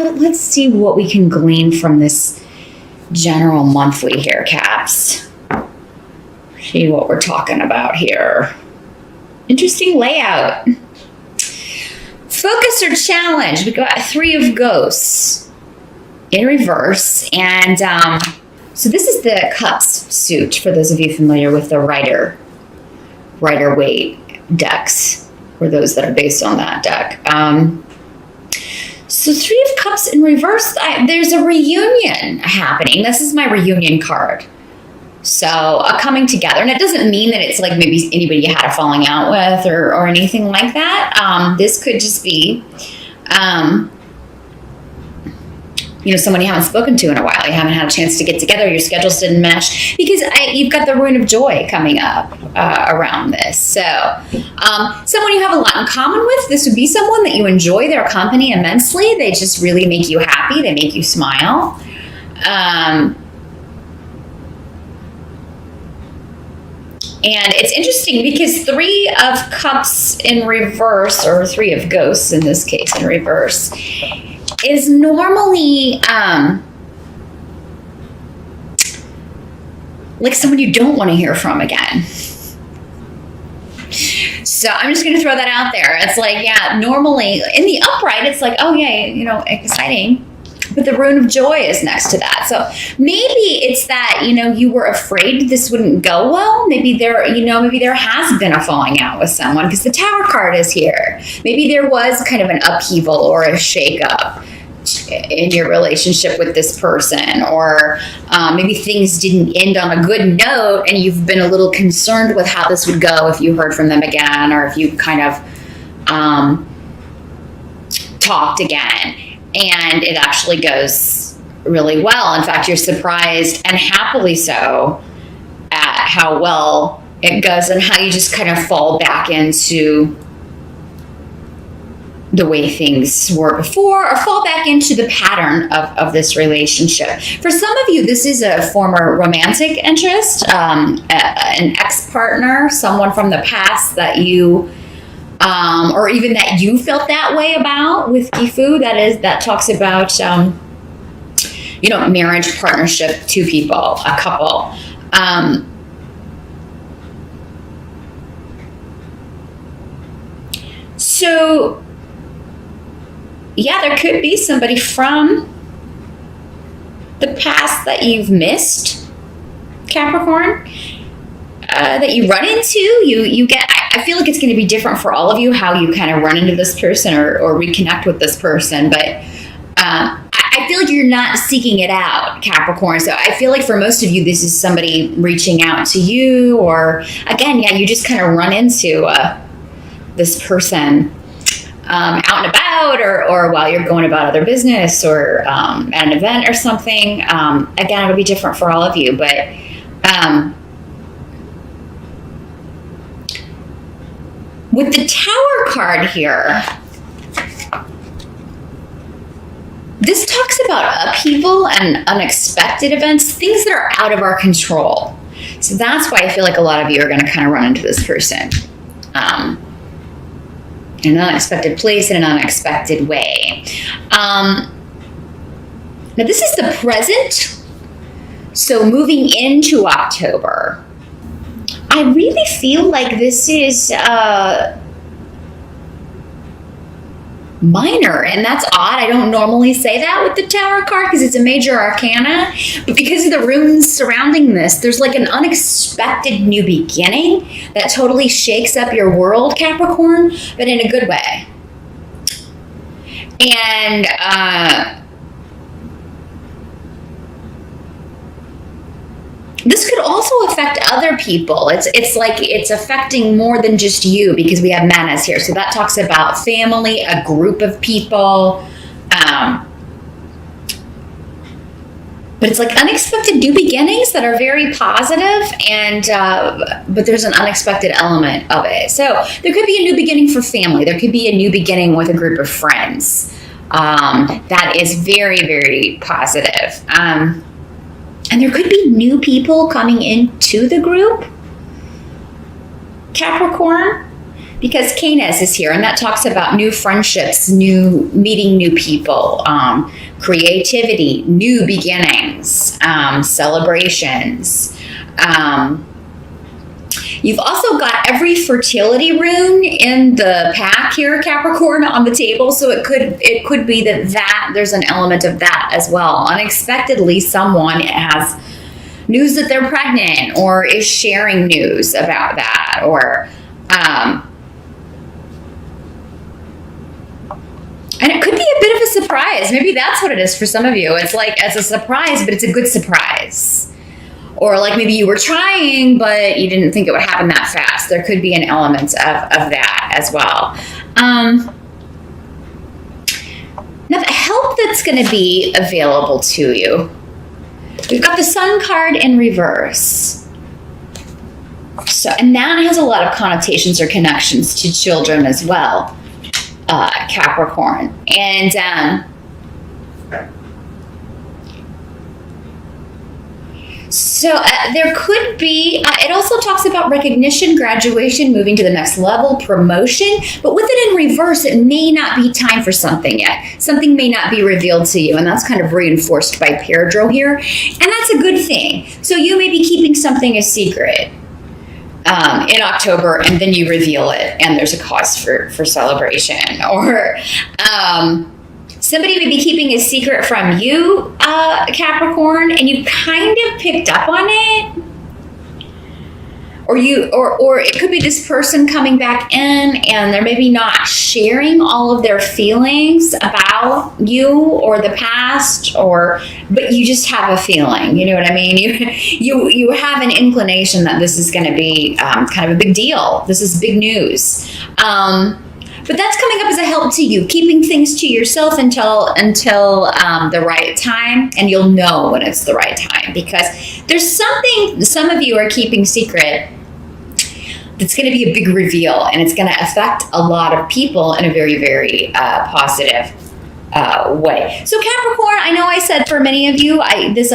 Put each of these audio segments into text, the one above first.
Let's see what we can glean from this general monthly here, Caps. See what we're talking about here. Interesting layout. Focus or challenge. We got 3 of Ghosts in reverse. And so this is the Cups suit, for those of you familiar with the Rider-Waite decks, or those that are based on that deck. So 3 of Cups in reverse, there's a reunion happening. This is my reunion card. So a coming together. And it doesn't mean that it's like maybe anybody you had a falling out with or anything like that. This could just be, someone you haven't spoken to in a while. You haven't had a chance to get together. Your schedules didn't mesh. Because you've got the Rune of Joy coming up around this. So someone you have a lot in common with. This would be someone that you enjoy their company immensely. They just really make you happy. They make you smile. And it's interesting because 3 of Cups in reverse, or 3 of Ghosts in this case in reverse, is normally like someone you don't want to hear from again. So I'm just going to throw that out there. It's like, yeah, normally in the upright, it's like, oh yeah, exciting. But the Rune of Joy is next to that. So maybe it's that, you were afraid this wouldn't go well. Maybe there has been a falling out with someone, because the Tower card is here. Maybe there was kind of an upheaval or a shakeup in your relationship with this person, or maybe things didn't end on a good note and you've been a little concerned with how this would go if you heard from them again, or if you kind of talked again. And it actually goes really well. In fact, you're surprised, and happily so, at how well it goes and how you just kind of fall back into the way things were before, or fall back into the pattern of this relationship. For some of you, this is a former romantic interest, an ex-partner, someone from the past that you or even that you felt that way about with Gifu. That talks about, marriage, partnership, 2 people, a couple. So, yeah, there could be somebody from the past that you've missed, Capricorn, that you run into. You get, I feel like it's going to be different for all of you, how you kind of run into this person or reconnect with this person. But I feel like you're not seeking it out, Capricorn. So I feel like for most of you, this is somebody reaching out to you, or again, yeah, you just kind of run into this person out and about, or while you're going about other business, or at an event or something. Again, it'll be different for all of you, but with the Tower card here, this talks about upheaval and unexpected events, things that are out of our control. So that's why I feel like a lot of you are going to kind of run into this person in an unexpected place, in an unexpected way. Now, this is the present. So moving into October, I really feel like this is minor, and that's odd. I don't normally say that with the Tower card because it's a major arcana, but because of the runes surrounding this, there's like an unexpected new beginning that totally shakes up your world, Capricorn, but in a good way. And this could also affect other people. It's like it's affecting more than just you, because we have manas here. So that talks about family, a group of people. But it's like unexpected new beginnings that are very positive, and but there's an unexpected element of it. So there could be a new beginning for family. There could be a new beginning with a group of friends. That is very, very positive. And there could be new people coming into the group, Capricorn. because Canis is here, and that talks about new friendships, meeting new people, creativity, new beginnings, celebrations. You've also got every fertility rune in the pack here, Capricorn, on the table. So it could be that there's an element of that as well. Unexpectedly, someone has news that they're pregnant, or is sharing news about that, or and it could be a bit of a surprise. Maybe that's what it is for some of you. It's like, it's a surprise, but it's a good surprise. Or like maybe you were trying, but you didn't think it would happen that fast. There could be an element of that as well. Now, the help that's going to be available to you. We've got the Sun card in reverse. So, and that has a lot of connotations or connections to children as well, Capricorn. And so there could be, it also talks about recognition, graduation, moving to the next level, promotion, but with it in reverse, it may not be time for something yet. Something may not be revealed to you, and that's kind of reinforced by Pedro here, and that's a good thing. So you may be keeping something a secret in October, and then you reveal it, and there's a cause for celebration, or somebody may be keeping a secret from you, Capricorn, and you kind of picked up on it. Or it could be this person coming back in, and they're maybe not sharing all of their feelings about you or the past, but you just have a feeling. You know what I mean? You have an inclination that this is going to be kind of a big deal. This is big news. But that's coming up as a help to you, keeping things to yourself until the right time, and you'll know when it's the right time, because there's something some of you are keeping secret that's going to be a big reveal, and it's going to affect a lot of people in a very, very positive way. So Capricorn, I know I said for many of you, this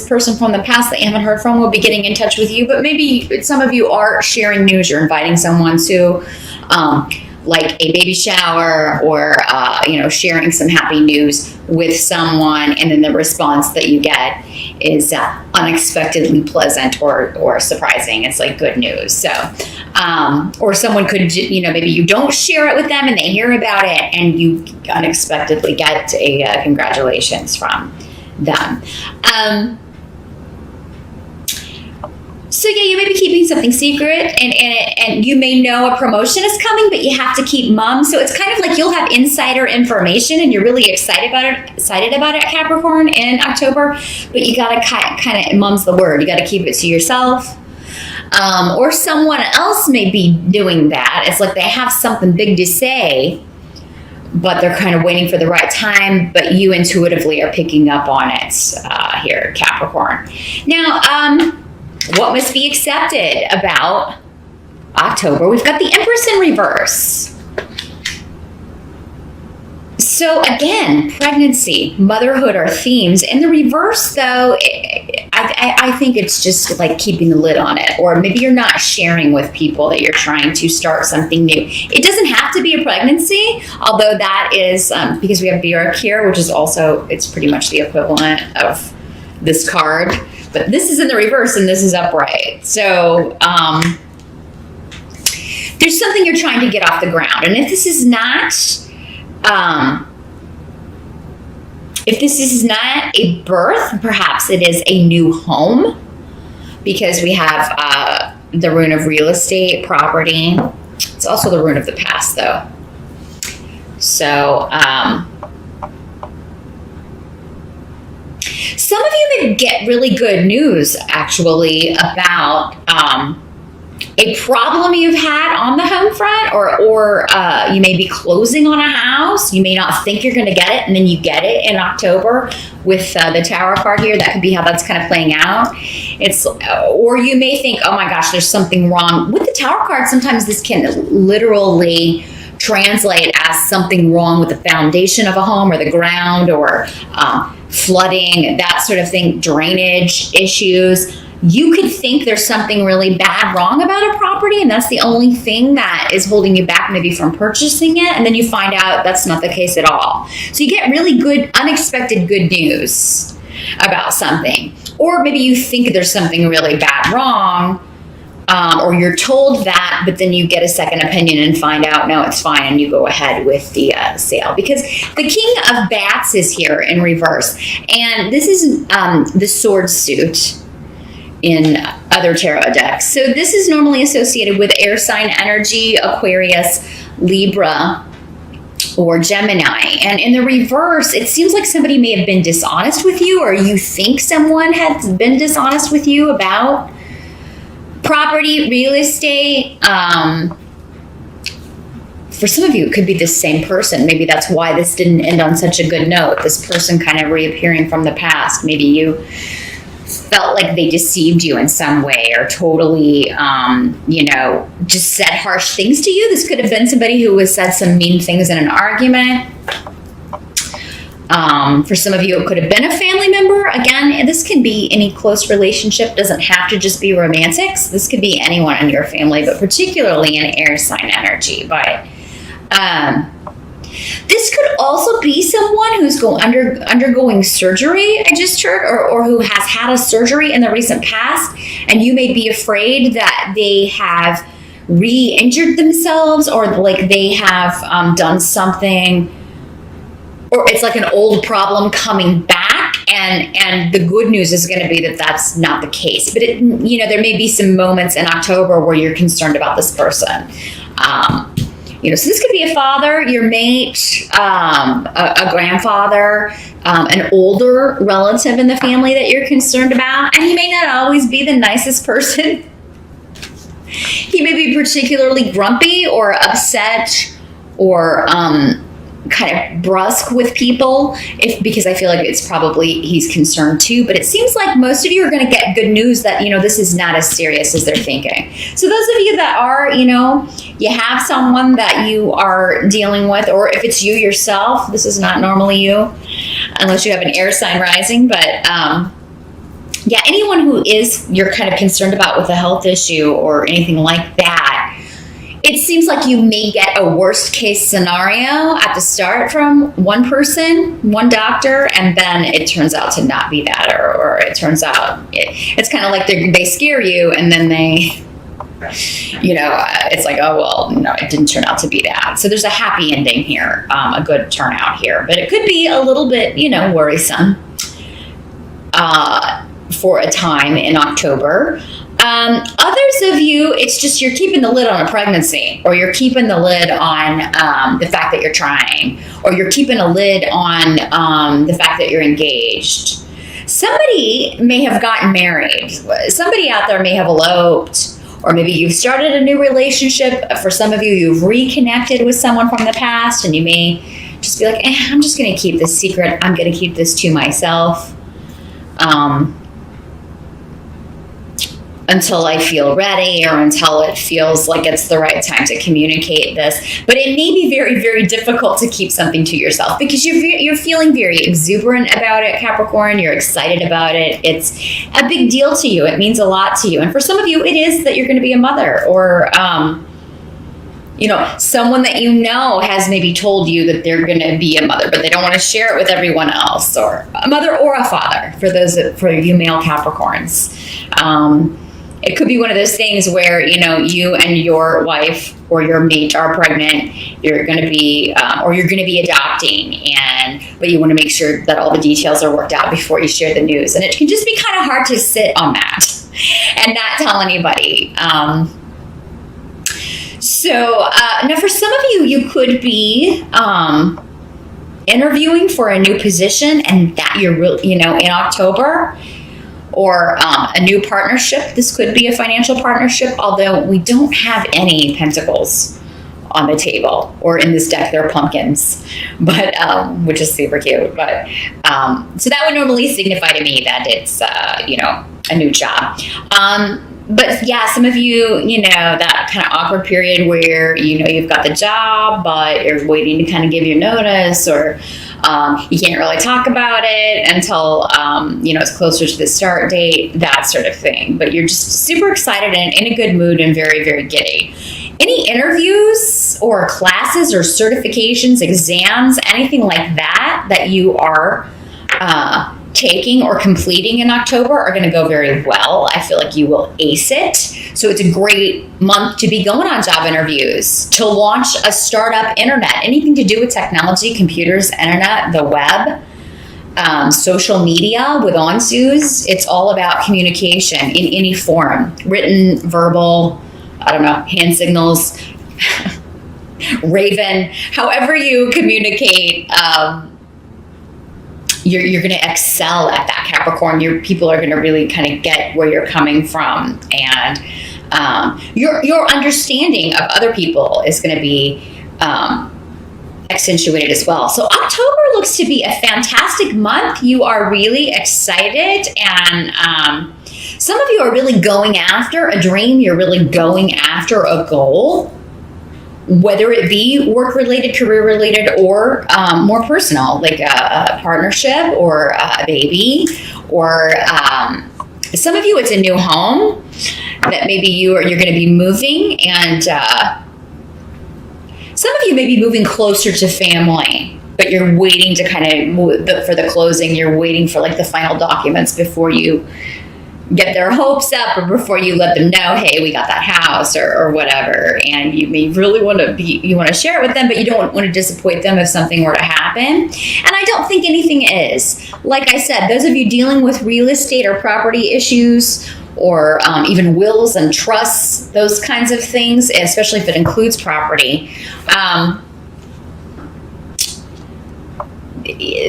person from the past that you haven't heard from will be getting in touch with you, but maybe some of you are sharing news. You're inviting someone to like a baby shower, or sharing some happy news with someone, and then the response that you get is unexpectedly pleasant or surprising. It's like good news. So or someone could, maybe you don't share it with them and they hear about it, and you unexpectedly get a congratulations from them. So yeah, you may be keeping something secret, and you may know a promotion is coming, but you have to keep mum. So it's kind of like you'll have insider information, and you're really excited about it, Capricorn, in October. But you gotta kind of, mum's the word. You gotta keep it to yourself, or someone else may be doing that. It's like they have something big to say, but they're kind of waiting for the right time. But you intuitively are picking up on it here, Capricorn. Now, what must be accepted about October? We've got the Empress in reverse. So again, pregnancy, motherhood are themes. In the reverse, though, I think it's just like keeping the lid on it. Or maybe you're not sharing with people that you're trying to start something new. It doesn't have to be a pregnancy, although that is, because we have Bjork here, which is also, it's pretty much the equivalent of this card. But this is in the reverse, and this is upright. So there's something you're trying to get off the ground. And if this is not a birth, perhaps it is a new home, because we have the rune of real estate, property. It's also the rune of the past, though. So some of you may get really good news, actually, about a problem you've had on the home front, or you may be closing on a house. You may not think you're going to get it, and then you get it in October with the Tower card here. That could be how that's kind of playing out. Or you may think, oh my gosh, there's something wrong. With the Tower card, sometimes this can literally translate as something wrong with the foundation of a home, or the ground, or flooding, that sort of thing, drainage issues. you could think there's something really bad wrong about a property, and that's the only thing that is holding you back maybe from purchasing it, and then you find out that's not the case at all. So you get really good, unexpected good news about something. Or maybe you think there's something really bad wrong, or you're told that, but then you get a second opinion and find out, no, it's fine, and you go ahead with the sale. Because the King of Bats is here in reverse, and this is the sword suit in other tarot decks. So this is normally associated with air sign energy, Aquarius, Libra, or Gemini. And in the reverse, it seems like somebody may have been dishonest with you, or you think someone has been dishonest with you about property, real estate. For some of you, it could be the same person. Maybe that's why this didn't end on such a good note. This person kind of reappearing from the past. Maybe you felt like they deceived you in some way, or totally, just said harsh things to you. This could have been somebody who has said some mean things in an argument. For some of you, it could have been a family member. Again, this can be any close relationship. Doesn't have to just be romantics. This could be anyone in your family, but particularly an air sign energy. But this could also be someone who's undergoing surgery, I just heard, or who has had a surgery in the recent past, and you may be afraid that they have re-injured themselves, or like they have done something, or it's like an old problem coming back, and the good news is going to be that that's not the case. But there may be some moments in October where you're concerned about this person. So this could be a father, your mate, a grandfather, an older relative in the family that you're concerned about. And he may not always be the nicest person. He may be particularly grumpy or upset, or kind of brusque with people, because I feel like it's probably he's concerned too. But it seems like most of you are going to get good news that this is not as serious as they're thinking. So those of you that are, you have someone that you are dealing with, or if it's you yourself, this is not normally you, unless you have an air sign rising. But anyone who you're kind of concerned about with a health issue or anything like that, it seems like you may get a worst case scenario at the start from one person, one doctor, and then it turns out to not be that, or it turns out it's kind of like they scare you, and then they, it's like, oh, well, no, it didn't turn out to be that. So there's a happy ending here, a good turnout here, but it could be a little bit, worrisome for a time in October. Others of you, it's just you're keeping the lid on a pregnancy, or you're keeping the lid on the fact that you're trying, or you're keeping a lid on the fact that you're engaged. Somebody may have gotten married. Somebody out there may have eloped, or maybe you've started a new relationship. For some of you, you've reconnected with someone from the past, and you may just be like, I'm just going to keep this secret. I'm going to keep this to myself. Until I feel ready, or until it feels like it's the right time to communicate this. But it may be very, very difficult to keep something to yourself, because you're feeling very exuberant about it, Capricorn. You're excited about it. It's a big deal to you. It means a lot to you. And for some of you, it is that you're going to be a mother, or someone that has maybe told you that they're going to be a mother, but they don't want to share it with everyone else, or a mother or a father for you male Capricorns. It could be one of those things where, you and your wife or your mate are pregnant, you're going to be, or you're going to be adopting, but you want to make sure that all the details are worked out before you share the news. And it can just be kind of hard to sit on that and not tell anybody. So now for some of you, you could be interviewing for a new position, and that you're in October. Or a new partnership. This could be a financial partnership, although we don't have any pentacles on the table, or in this deck there are pumpkins, but which is super cute. But so that would normally signify to me that it's a new job. But yeah, some of you, that kind of awkward period where you've got the job, but you're waiting to kind of give your notice, or You can't really talk about it until, it's closer to the start date, that sort of thing. But you're just super excited and in a good mood and very, very giddy. Any interviews or classes or certifications, exams, anything like that you are taking or completing in October are going to go very well. I feel like you will ace it. So it's a great month to be going on job interviews, to launch a startup internet, anything to do with technology, computers, internet, the web, social media with Onsus. It's all about communication in any form, written, verbal, I don't know, hand signals, Raven, however you communicate, you're going to excel at that, Capricorn. Your people are going to really kind of get where you're coming from, and your understanding of other people is going to be accentuated as well. So October looks to be a fantastic month. You are really excited, and some of you are really going after a dream. You're really going after a goal, whether it be work-related, career-related, or more personal, like a partnership or a baby, or some of you, it's a new home that maybe you're going to be moving, and some of you may be moving closer to family, but you're waiting to kind of move for the closing. You're waiting for like the final documents before you get their hopes up, or before you let them know, hey, we got that house, or whatever. And you may really want to share it with them, but you don't want to disappoint them if something were to happen. And I don't think anything is. Like I said, those of you dealing with real estate or property issues, or even wills and trusts, those kinds of things, especially if it includes property,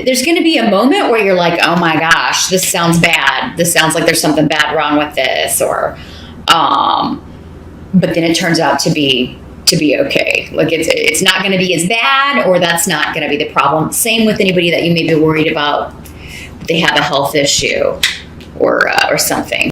there's going to be a moment where you're like, oh my gosh, this sounds bad. This sounds like there's something bad wrong with this, or, but then it turns out to be okay. Like it's not going to be as bad, or that's not going to be the problem. Same with anybody that you may be worried about, they have a health issue or something.